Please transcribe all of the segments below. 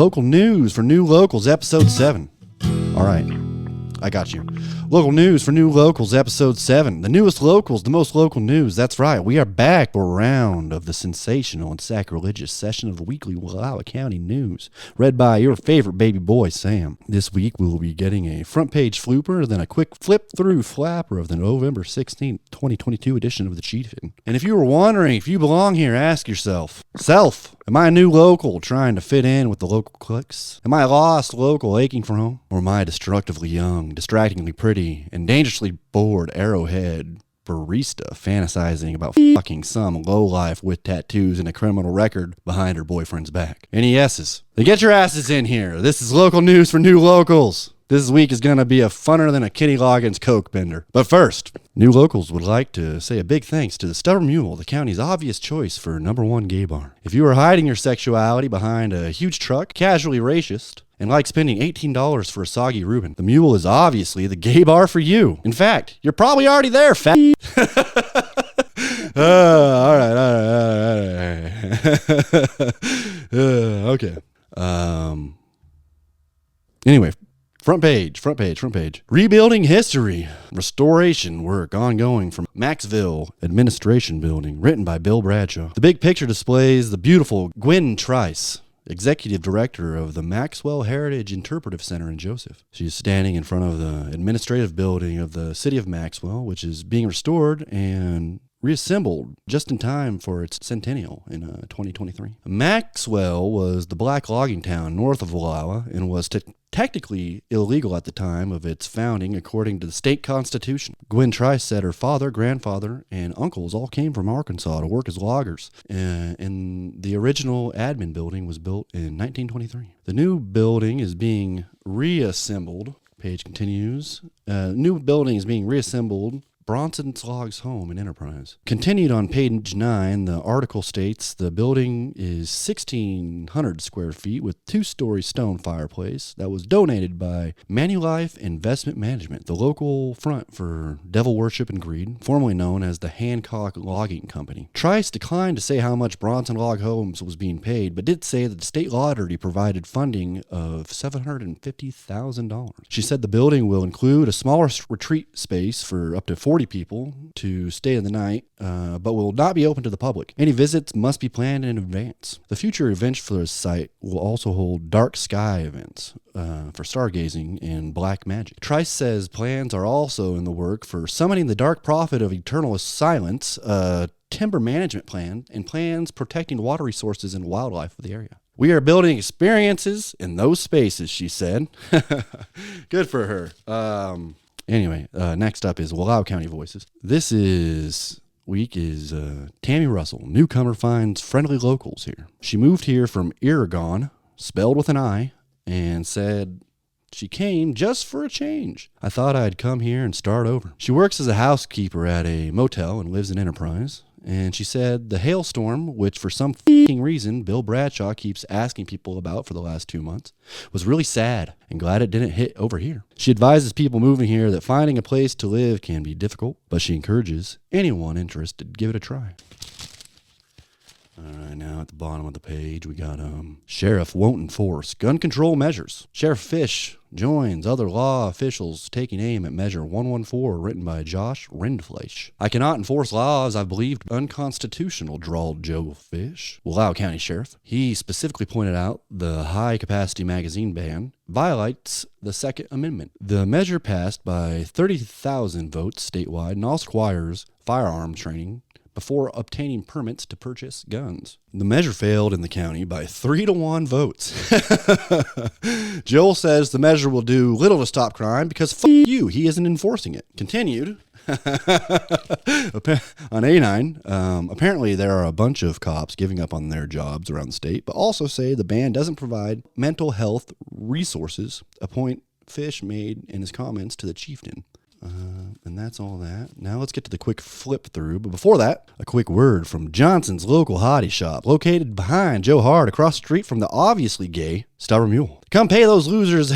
Local news for new locals, episode 7. All right, I got you. Local news for new locals, episode 7. The newest locals, the most local news. That's right. We are back for a round of the sensational and sacrilegious session of the weekly WALLOWA County News, read by your favorite baby boy, Sam. This week we will be getting a front page flooper, then a quick flip through flapper of the November 16th, 2022 edition of the CHIEFTAIN. And if you were wondering if you belong here, ask yourself, am I a new local trying to fit in with the local cliques? Am I a lost local aching for home? Or am I a destructively young, distractingly pretty, and dangerously bored arrowhead barista fantasizing about fucking some lowlife with tattoos and a criminal record behind her boyfriend's back? Any yeses? Then get your asses in here. This is local news for new locals. This week is going to be a funner than a Kenny Loggins Coke bender. But first, new locals would like to say a big thanks to the Stubborn Mule, the county's obvious choice for #1 gay bar. If you are hiding your sexuality behind a huge truck, casually racist, and like spending $18 for a soggy Reuben, the Mule is obviously the gay bar for you. In fact, you're probably already there, fat. All right. Okay. Anyway. Front page. Rebuilding history. Restoration work ongoing from Maxville Administration Building, written by Bill Bradshaw. The big picture displays the beautiful Gwen Trice, Executive Director of the Maxwell Heritage Interpretive Center in Joseph. She's standing in front of the administrative building of the city of Maxwell, which is being restored and reassembled just in time for its centennial in 2023. Maxwell was the black logging town north of WALLOWA and was technically illegal at the time of its founding according to the state constitution. Gwen Trice said her father, grandfather, and uncles all came from Arkansas to work as loggers, and the original admin building was built in 1923. The new building is being reassembled. Page continues. New building is being reassembled. Bronson's Logs Home and Enterprise. Continued on page 9, the article states the building is 1,600 square feet with 2-story stone fireplace that was donated by Manulife Investment Management, the local front for devil worship and greed, formerly known as the Hancock Logging Company. Trice declined to say how much Bronson Log Homes was being paid, but did say that the state lottery provided funding of $750,000. She said the building will include a smaller retreat space for up to 40 people to stay in the night, but will not be open to the public. Any visits must be planned in advance. The future events for the site will also hold dark sky events for stargazing and black magic. Trice says plans are also in the work for summoning the dark prophet of eternal silence, timber management plan, and plans protecting water resources and wildlife of the area. We are building experiences in those spaces, she said. Good for her. Anyway, next up is WALLOWA County Voices. This week is Tammy Russell. Newcomer finds friendly locals here. She moved here from Oregon, spelled with an I, and said she came just for a change. I thought I'd come here and start over. She works as a housekeeper at a motel and lives in Enterprise. And she said the hailstorm, which for some f***ing reason Bill Bradshaw keeps asking people about for the last 2 months, was really sad and glad it didn't hit over here. She advises people moving here that finding a place to live can be difficult, but she encourages anyone interested to give it a try. All right, now at the bottom of the page, we got Sheriff won't enforce gun control measures. Sheriff Fish joins other law officials taking aim at Measure 114, written by Josh Rindfleisch. I cannot enforce laws I've believed unconstitutional, drawled Joe Fish, WALLOWA County Sheriff. He specifically pointed out the high-capacity magazine ban violates the Second Amendment. The measure passed by 30,000 votes statewide and also requires firearm training before obtaining permits to purchase guns. The measure failed in the county by 3-1 votes. Joel says the measure will do little to stop crime because f*** you, he isn't enforcing it. Continued. On A9, apparently there are a bunch of cops giving up on their jobs around the state, but also say the ban doesn't provide mental health resources, a point Fish made in his comments to the CHIEFTAIN. And that's all that. Now let's get to the quick flip through. But before that, a quick word from Johnson's local hottie shop, located behind Joe Hard, across the street from the obviously gay Stubborn Mule. Come pay these losers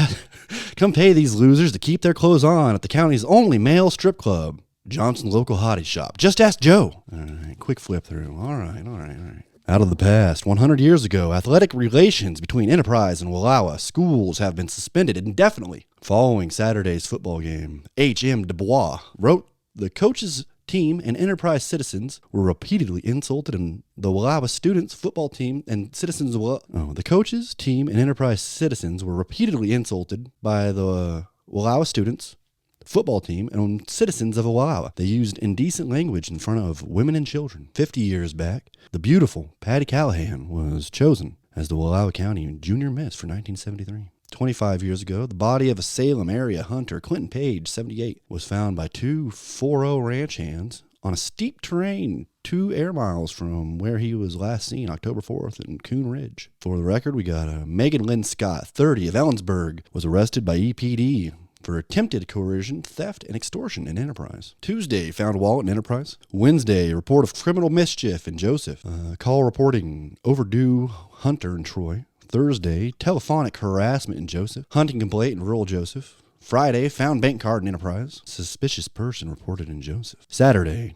to keep their clothes on at the county's only male strip club, Johnson's local hottie shop. Just ask Joe. All right, quick flip through. All right. Out of the past, 100 years ago, athletic relations between Enterprise and WALLOWA schools have been suspended indefinitely. Following Saturday's football game, H.M. Dubois wrote the coaches' team and Enterprise citizens were repeatedly insulted, and the WALLOWA students' football team and citizens the coaches, team, and Enterprise citizens were repeatedly insulted by the WALLOWA students, football team, and citizens of WALLOWA. They used indecent language in front of women and children. 50 years back, the beautiful Patty Callahan was chosen as the WALLOWA County Junior Miss for 1973. 25 years ago, the body of a Salem area hunter, Clinton Page, 78, was found by two 4-0 ranch hands on a steep terrain 2 air miles from where he was last seen October 4th in Coon Ridge. For the record, we got Megan Lynn Scott, 30, of Ellensburg, was arrested by EPD for attempted coercion, theft, and extortion in Enterprise. Tuesday, found wallet in Enterprise. Wednesday, report of criminal mischief in Joseph. Call reporting overdue hunter in Troy. Thursday, telephonic harassment in Joseph. Hunting complaint in rural Joseph. Friday, found bank card in Enterprise. Suspicious person reported in Joseph. Saturday,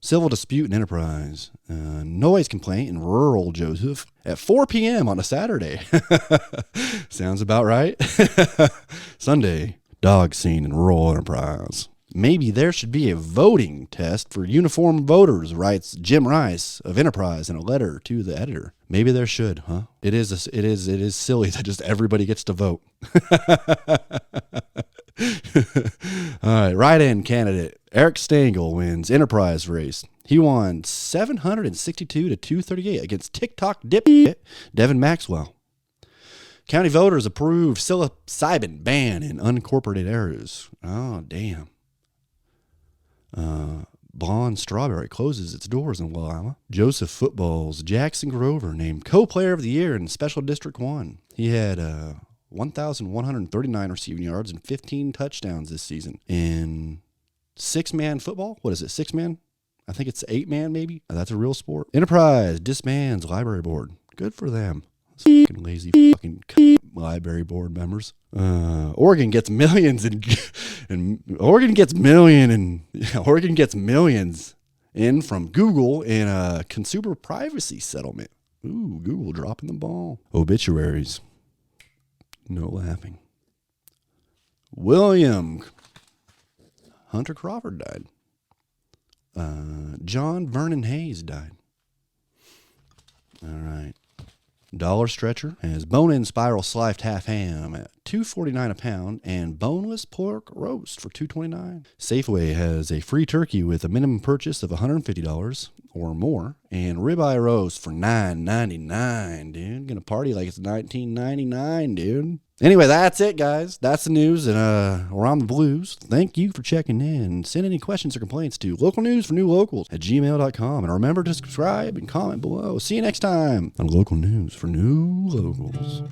civil dispute in Enterprise. Noise complaint in rural Joseph at 4 p.m. on a Saturday. Sounds about right. Sunday, dog scene in rural Enterprise. Maybe there should be a voting test for uniformed voters, writes Jim Rice of Enterprise in a letter to the editor. Maybe there should, huh? It is silly that just everybody gets to vote. All right, write-in candidate Eric Stengel wins Enterprise race. He won 762 to 238 against TikTok dipshit Devin Maxwell. County voters approve psilocybin ban in unincorporated areas. Oh, damn. Bond Strawberry closes its doors in WALLOWA. Joseph Football's Jackson Grover named co-player of the year in Special District 1. He had 1,139 receiving yards and 15 touchdowns this season. In 6-man football? What is it, 6-man? I think it's 8-man maybe. That's a real sport. Enterprise disbands library board. Good for them. Fucking lazy fucking library board members. Oregon gets millions Oregon gets millions in from Google in a consumer privacy settlement. Ooh, Google dropping the ball. Obituaries. No laughing. William Hunter Crawford died. John Vernon Hayes died. All right. Dollar Stretcher has bone-in spiral sliced half ham at $2.49 a pound and boneless pork roast for $2.29. Safeway has a free turkey with a minimum purchase of $150 or more and ribeye roast for $9.99, dude. Gonna party like it's 1999, dude. Anyway, that's it, guys. That's the news, and we're on the blues. Thank you for checking in. Send any questions or complaints to localnewsfornewlocals@gmail.com. And remember to subscribe and comment below. See you next time on Local News for New Locals.